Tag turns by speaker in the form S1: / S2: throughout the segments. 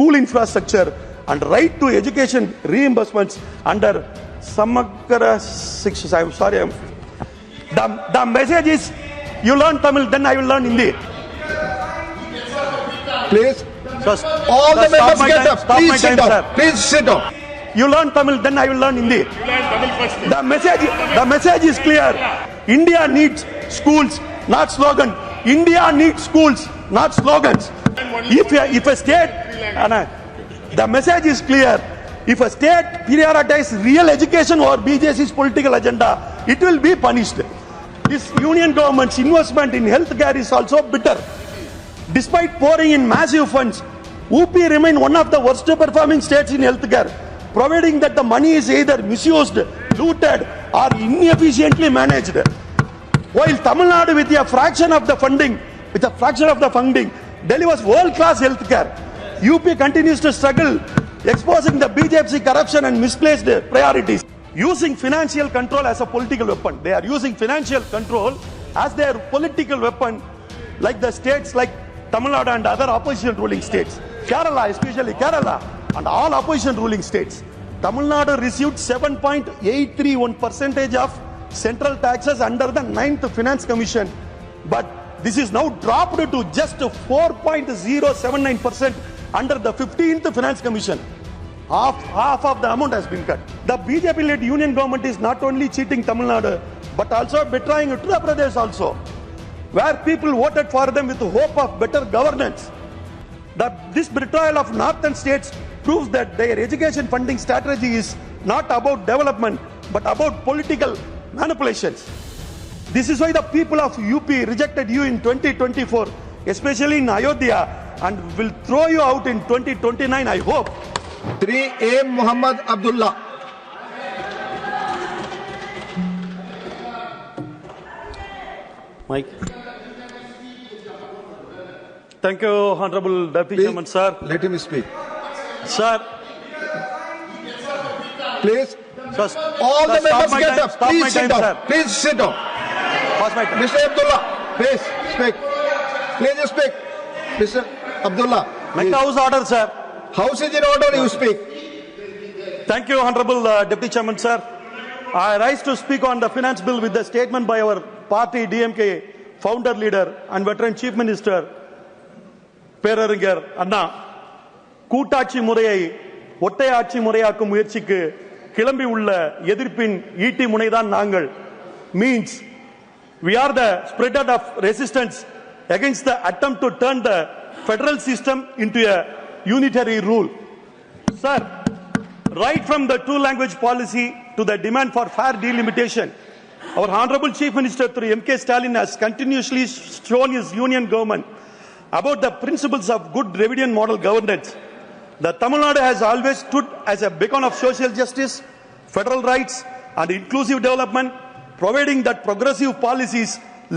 S1: school infrastructure and right to education reimbursements under Samagra 6. I'm sorry. The message is, you learn Tamil, then I will learn Hindi.
S2: Please. All the members get up. Please sit down. Please sit down.
S1: You learn Tamil, then I will learn Hindi. The message is clear. India needs schools, not slogan. India needs schools, not slogans. If a state, the message is clear. If a state prioritizes real education or BJP's political agenda, it will be punished. This union government's investment in healthcare is also bitter. Despite pouring in massive funds, UP remain one of the worst performing states in healthcare, providing that the money is either misused, looted, or inefficiently managed. While Tamil Nadu, with a fraction of the funding, delivers world-class healthcare, UP continues to struggle, exposing the BJP corruption and misplaced priorities. Using financial control as a political weapon. They are using financial control as their political weapon, like the states like Tamil Nadu and other opposition ruling states. Kerala, especially Kerala, and all opposition ruling states. Tamil Nadu received 7.831% of central taxes under the 9th Finance Commission, but this is now dropped to just 4.079% under the 15th Finance Commission. Half of the amount has been cut. The BJP-led union government is not only cheating Tamil Nadu, but also betraying Uttar Pradesh also, where people voted for them with the hope of better governance. This betrayal of northern states proves that their education funding strategy is not about development, but about political manipulations. This is why the people of UP rejected you in 2024, especially in Ayodhya, and will throw you out in 2029, I hope.
S2: 3 M.M.Abdulla.
S1: Mike. Thank you, Honorable Deputy Chairman, sir.
S2: Let him speak.
S1: Sir.
S2: Please.
S1: Sir,
S2: all the members get up.
S1: Stop
S2: Please
S1: my
S2: sit
S1: time,
S2: down.
S1: sir.
S2: Please sit down. Mr. Abdullah, please speak. Please speak. Mr. Abdullah.
S1: Make the House order, sir.
S2: House is in order, you speak.
S1: Thank you, Honorable Deputy Chairman, sir. I rise to speak on the finance bill with the statement by our party DMK founder leader and veteran Chief Minister Peraringer Anna. கூட்டாட்சி முறையை ஒட்டையாட்சி முறையாக்கும் முயற்சிக்கு கிளம்பி உள்ள எதிர்ப்பின் ஈட்டி முனைதான் நாங்கள். Means we are the spreader of resistance against the attempt to turn the federal system into a unitary rule. Sir, right from the two-language policy to the demand for fair delimitation, our Honorable Chief Minister through M.K. Stalin has continuously shown his union government about the principles of good Dravidian model governance. The Tamil Nadu has always stood as a beacon of social justice, federal rights, and inclusive development, providing that progressive policies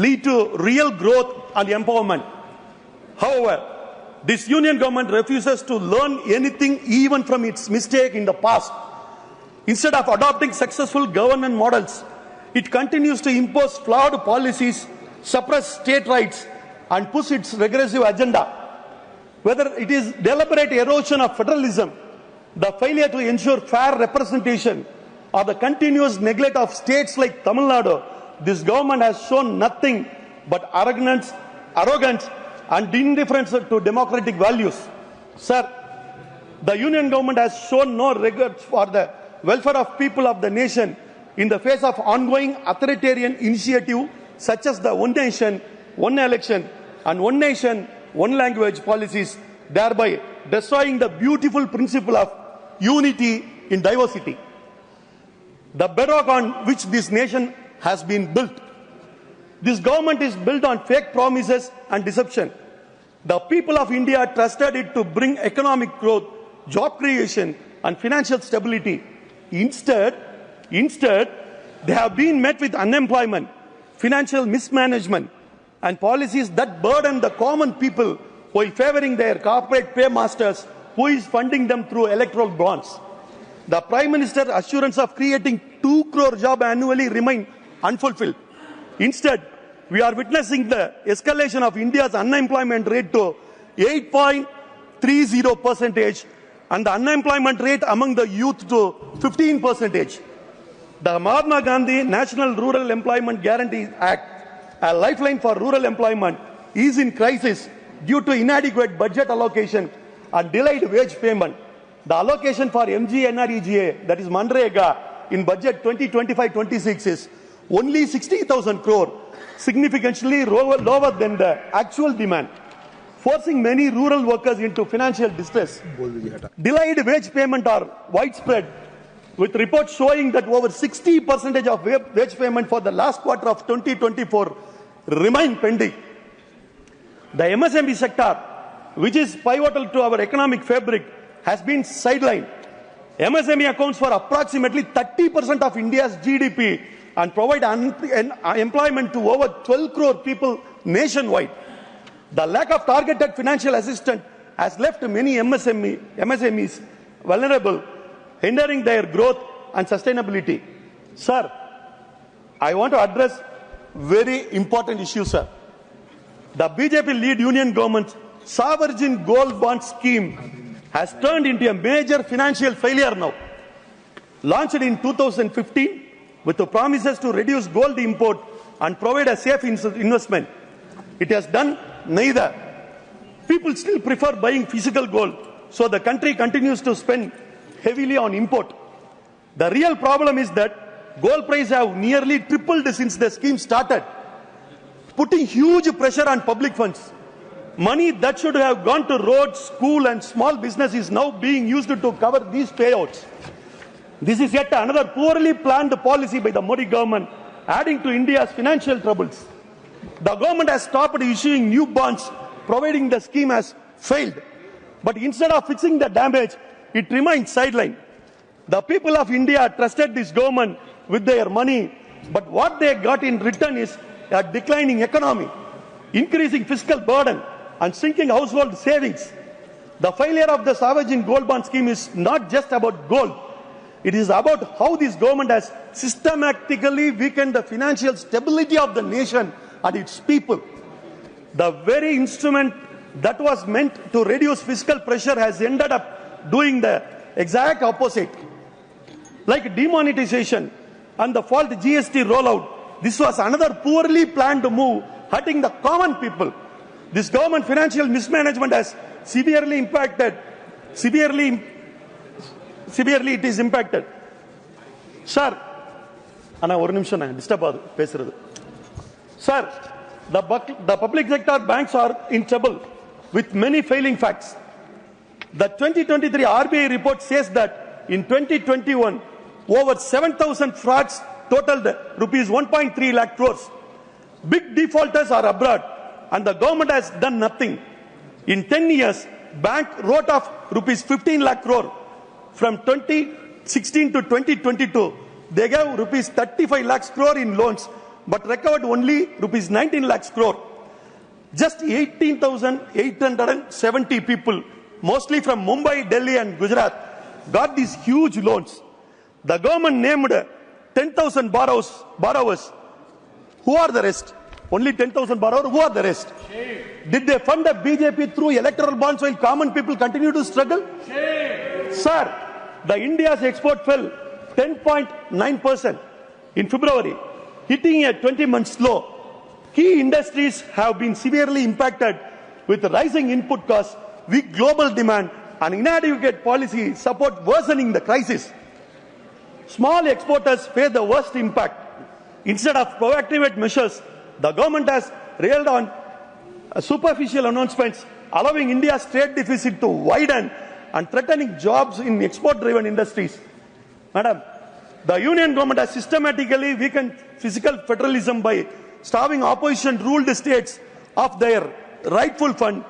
S1: lead to real growth and empowerment. However, this union government refuses to learn anything even from its mistake in the past. Instead of adopting successful governance models, it continues to impose flawed policies, suppress state rights, and push its regressive agenda. Whether it is deliberate erosion of federalism, the failure to ensure fair representation, or the continuous neglect of states like Tamil Nadu, this government has shown nothing but arrogance and indifference to democratic values. Sir, the union government has shown no regard for the welfare of people of the nation in the face of ongoing authoritarian initiative such as the one nation, one election and one nation, one language policies, thereby destroying the beautiful principle of unity in diversity, the bedrock on which this nation has been built. This government is built on fake promises and deception. The people of India trusted it to bring economic growth, job creation, and financial stability. Instead, they have been met with unemployment, financial mismanagement, and policies that burden the common people while favoring their corporate paymasters who is funding them through electoral bonds. The Prime Minister's assurance of creating 2 crore jobs annually remain unfulfilled. Instead, we are witnessing the escalation of India's unemployment rate to 30% and the unemployment rate among the youth to 15%. The Mahatma Gandhi National Rural Employment Guarantee Act, a lifeline for rural employment, is in crisis due to inadequate budget allocation and delayed wage payment. The allocation for MGNREGA, that is Manrega, in budget 2025-26 is only 60,000 crore, significantly lower than the actual demand, forcing many rural workers into financial distress. Delayed wage payment are widespread, with reports showing that over 60% of wage payment for the last quarter of 2024 remain pending. The MSME sector, which is pivotal to our economic fabric, has been sidelined. MSME accounts for approximately 30% of India's GDP and provide employment to over 12 crore people nationwide. The lack of targeted financial assistance has left many MSMEs vulnerable, hindering their growth and sustainability. Sir, I want to address very important issue, sir. The BJP lead union government's sovereign gold bond scheme has turned into a major financial failure now. Launched in 2015 with the promises to reduce gold import and provide a safe investment, it has done neither. People still prefer buying physical gold, so the country continues to spend heavily on import. The real problem is that gold prices have nearly tripled since the scheme started, putting huge pressure on public funds. Money that should have gone to roads, school and small business is now being used to cover these payouts. This is yet another poorly planned policy by the Modi government, adding to India's financial troubles. The government has stopped issuing new bonds, providing the scheme has failed. But instead of fixing the damage, it remains sidelined. The people of India trusted this government with their money, but what they got in return is a declining economy, increasing fiscal burden, and sinking household savings. The failure of the sovereign gold bond scheme is not just about gold. It is about how this government has systematically weakened the financial stability of the nation and its people. The very instrument that was meant to reduce fiscal pressure has ended up doing the exact opposite. Like demonetization and the fault GST rollout, this was another poorly planned move hurting the common people. This government financial mismanagement has severely impacted. Severely it is impacted. Sir, ana oru nimisham na disturb aadu pesuradhu. Sir, the public sector banks are in trouble with many failing facts. The 2023 RBI report says that in 2021, over 7,000 frauds totaled rupees 1.3 lakh crores. Big defaulters are abroad, and the government has done nothing. In 10 years, bank wrote off rupees 15 lakh crore. From 2016 to 2022, they gave rupees 35 lakhs crore in loans, but recovered only rupees 19 lakhs crore. Just 18,870 people, mostly from Mumbai, Delhi and Gujarat, got these huge loans. The government named 10,000 borrowers. Who are the rest? Only 10,000 borrowers. Who are the rest? Did they fund the BJP through electoral bonds while common people continue to struggle? Sir, the India's export fell 10.9% in February, hitting a 20-month low. Key industries have been severely impacted with rising input costs, weak global demand, and inadequate policy support worsening the crisis. Small exporters face the worst impact. Instead of proactive measures, the government has railed on superficial announcements, allowing India's trade deficit to widen and threatening jobs in export-driven industries. Madam, the union government has systematically weakened fiscal federalism by starving opposition-ruled states of their rightful fund,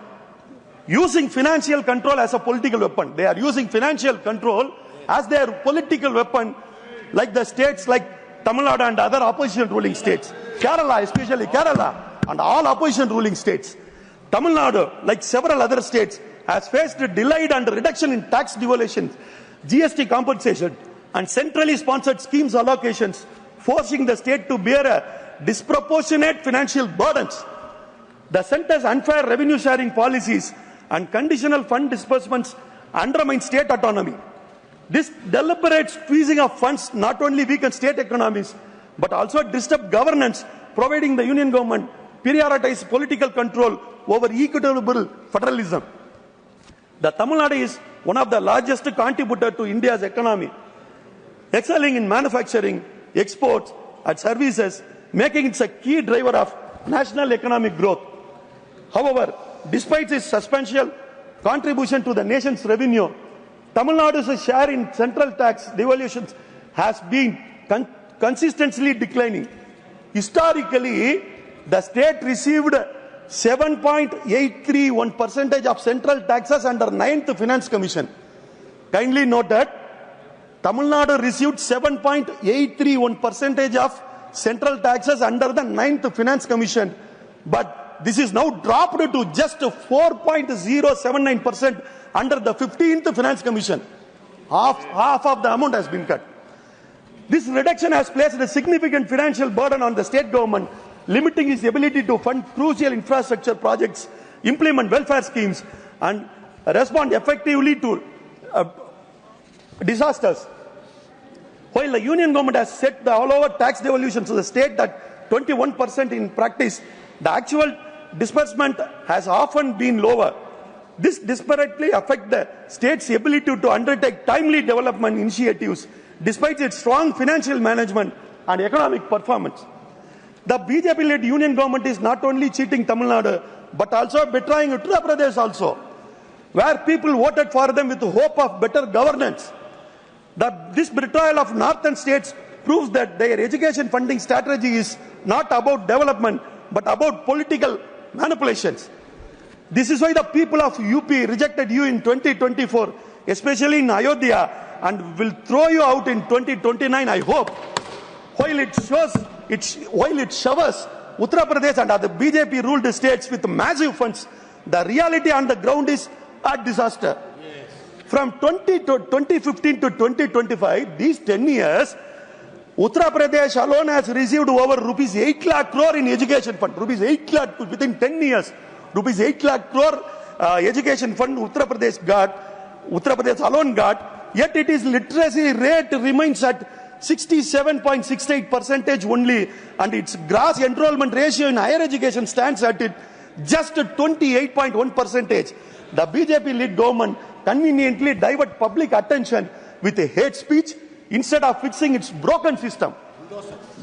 S1: using financial control as a political weapon. They are using financial control as their political weapon, like the states like Tamil Nadu and other opposition ruling states. Kerala, especially Kerala, and all opposition ruling states. Tamil Nadu, like several other states, has faced a delayed and reduction in tax devolutions, GST compensation, and centrally sponsored schemes allocations, forcing the state to bear a disproportionate financial burdens. The centre's unfair revenue sharing policies and conditional fund disbursements undermine state autonomy. This deliberate squeezing of funds not only weakens state economies, but also disrupt governance, providing the union government prioritize political control over equitable federalism. The Tamil Nadu is one of the largest contributors to India's economy, excelling in manufacturing, exports, and services, making it a key driver of national economic growth. However, despite its substantial contribution to the nation's revenue, Tamil Nadu's share in central tax devolutions has been consistently declining. Historically, the state received 7.831% of central taxes under 9th Finance Commission. Kindly note that Tamil Nadu received 7.831% of central taxes under the 9th Finance Commission, but this is now dropped to just 4.079% under the 15th Finance Commission. Half of the amount has been cut. This reduction has placed a significant financial burden on the state government, limiting its ability to fund crucial infrastructure projects, implement welfare schemes, and respond effectively to disasters. While the union government has set the all-over tax devolution to the state at 21% in practice, the actual disbursement has often been lower. This disparately affects the state's ability to undertake timely development initiatives despite its strong financial management and economic performance. The BJP-led union government is not only cheating Tamil Nadu, but also betraying Uttar Pradesh also, where people voted for them with the hope of better governance. This betrayal of northern states proves that their education funding strategy is not about development, but about political manipulations. This is why the people of UP rejected you in 2024, especially in Ayodhya, and will throw you out in 2029, I hope. While it showers Uttar Pradesh and other BJP-ruled states with massive funds, the reality on the ground is a disaster. Yes. From 2015 to 2025, these 10 years, Uttar Pradesh alone has received over rupees 8 lakh crore in education fund. Rupees 8 lakh within 10 years. Rupees 8 lakh crore education fund Uttar Pradesh alone got. Yet its literacy rate remains at 67.68% only, and its gross enrollment ratio in higher education stands at just 28.1%. The BJP-led government conveniently divert public attention with a hate speech instead of fixing its broken system.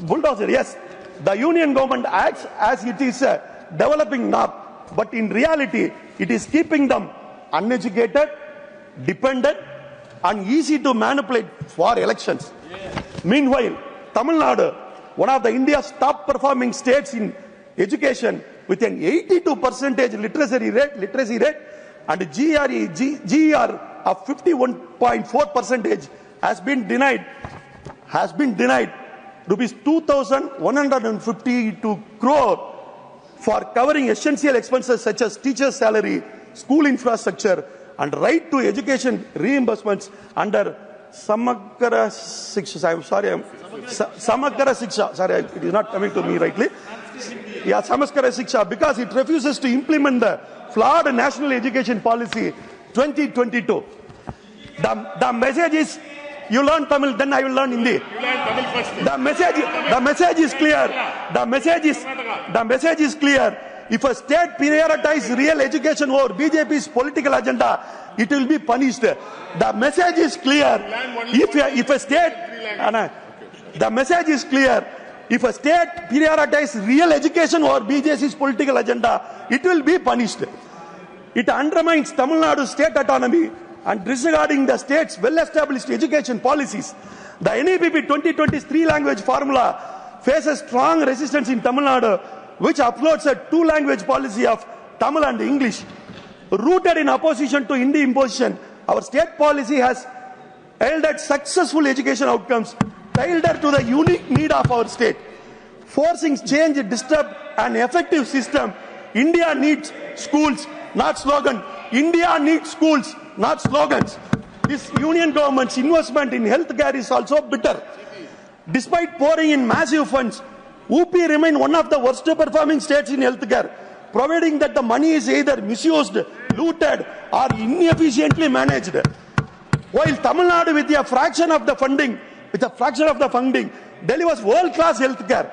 S1: Bulldozer, yes. The union government acts as it is developing north, but in reality, it is keeping them uneducated, dependent, and easy to manipulate for elections. Yeah. Meanwhile, Tamil Nadu, one of the India's top performing states in education, with an 82% literacy rate and GER of 51.4%, has been denied rupees 2,152 crore for covering essential expenses such as teacher salary, school infrastructure, and right to education reimbursements under Samagra Siksha. I'm sorry, Samagra Siksha. Sorry, it is not coming to me rightly. Yeah, Samaskara Siksha, because it refuses to implement the flawed national education policy 2022. The message is, you learn Tamil, then I will learn Hindi. You learn Tamil first. The message is clear. The message is clear. If a state prioritizes real education over BJP's political agenda, it will be punished. The message is clear. If a state prioritizes real education over BJP's political agenda, it will be punished. It undermines Tamil Nadu's state autonomy and disregarding the state's well-established education policies. The NEPP 2020's three-language formula faces strong resistance in Tamil Nadu, which uploads a two-language policy of Tamil and English. Rooted in opposition to Hindi imposition, our state policy has yielded successful education outcomes tailored to the unique need of our state. Forcing change disturb an effective system. India needs schools, not slogans. India needs schools, not slogans. This union government's investment in healthcare is also bitter. Despite pouring in massive funds, UP remains one of the worst performing states in healthcare, providing that the money is either misused, looted, or inefficiently managed. While Tamil Nadu, with a fraction of the funding, delivers world-class healthcare.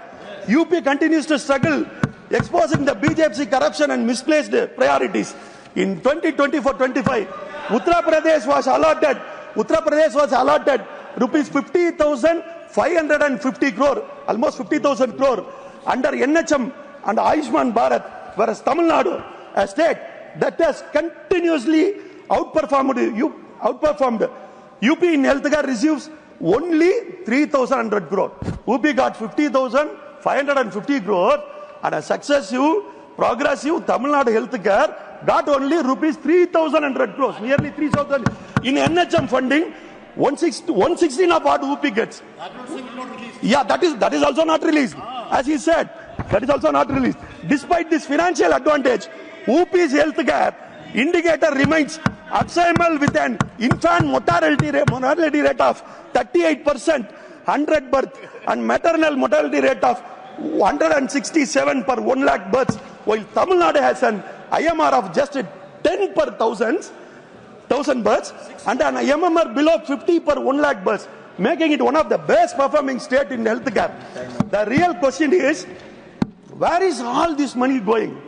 S1: UP continues to struggle, exposing the BJP corruption and misplaced priorities. In 2024-25, Uttar Pradesh was allotted rupees 50,550 crore, almost 50,000 crore under NHM and Ayushman Bharat, whereas Tamil Nadu, a state that has continuously outperformed UP in healthcare, receives only 3,100 crore. UP got 50,550 crore, and a successive, progressive Tamil Nadu healthcare got only rupees 3,100 crores, nearly 3,000 in NHM funding. 116 of what UP gets. Yeah, that is also not released. As he said, that is also not released. Despite this financial advantage, UP's healthcare indicator remains abysmal with an infant mortality rate of 38%, 100 birth, and maternal mortality rate of 167 per 1 lakh births, while Tamil Nadu has an IMR of just 10 per 1,000 births and an MMR below 50 per 1 lakh births, making it one of the best performing state in healthcare. The real question is, where is all this money going?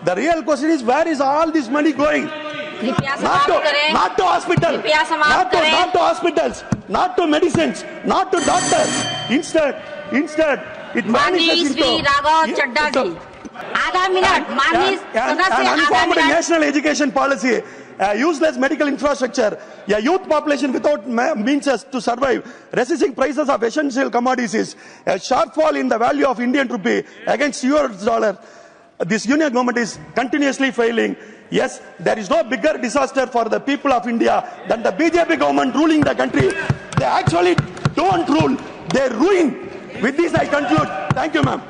S1: The real question is, where is all this money going? Not to hospitals, not to hospitals, not to medicines, not to doctors. Instead, it vanishes into an unformed national education policy, a useless medical infrastructure, a youth population without means to survive, resisting prices of essential commodities, a shortfall in the value of Indian rupee against US dollar. This union government is continuously failing. Yes, there is no bigger disaster for the people of India than the BJP government ruling the country. They actually don't rule, they ruin. With this I conclude. Thank you, ma'am.